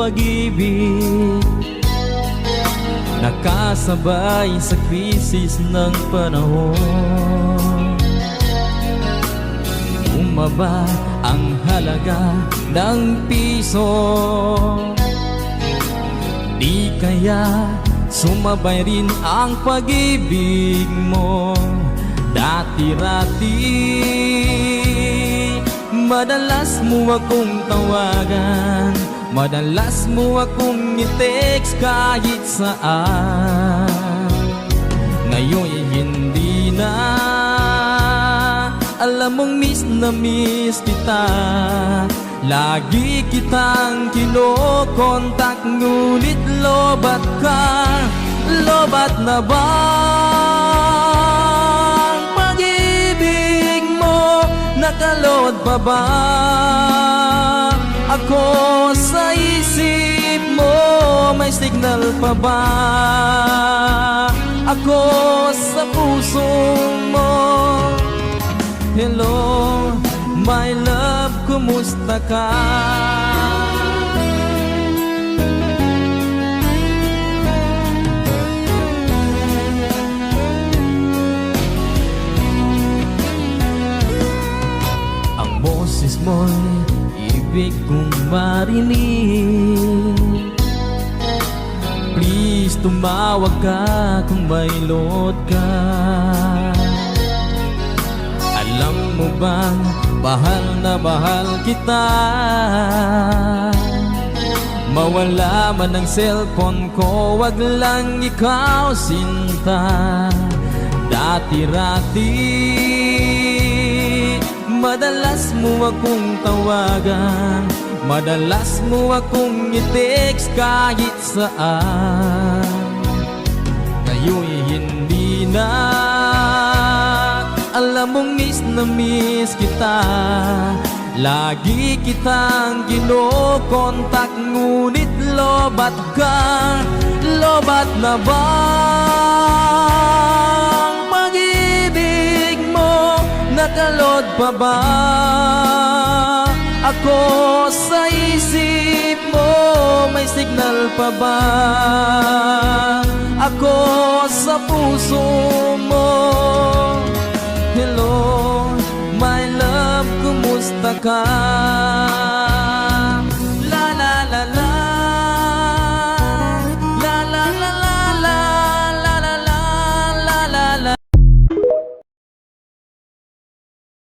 pag-ibig, nakasabay sa krisis ng panahon. Bumaba ang halaga ng piso, di kaya sumabay rin ang pag-ibig mo. Dati-rati madalas mo akong tawagan, madalas mo akong i-text kahit saan. Ngayon hindi na, alam mong miss na miss kita. Lagi kitang kinokontak, ngunit lobat ka. Lobat na ba ang pag-ibig mo? Nakalod pa ba ako sa isip mo? May signal pa ba ako sa puso mo? Hello, my love, kumusta ka? Ang boses mo'y ibig kong marinig. Please, tumawag ka kung may load ka. Alam mo bang mahal na mahal kita? Mawala man ang cellphone ko, wag lang ikaw sinta. Dati-rati madalas mo akong tawagan, madalas mo akong i-text kahit saan. Ngayon hindi na, alam mong miss na miss kita. Lagi kitang kinokontak, ngunit lobat ka. Lobat na ba ang pag-ibig mo? Nakalod pa ba ako sa isip mo? May signal pa ba ako sa puso mo? Hello, my love, kumusta ka?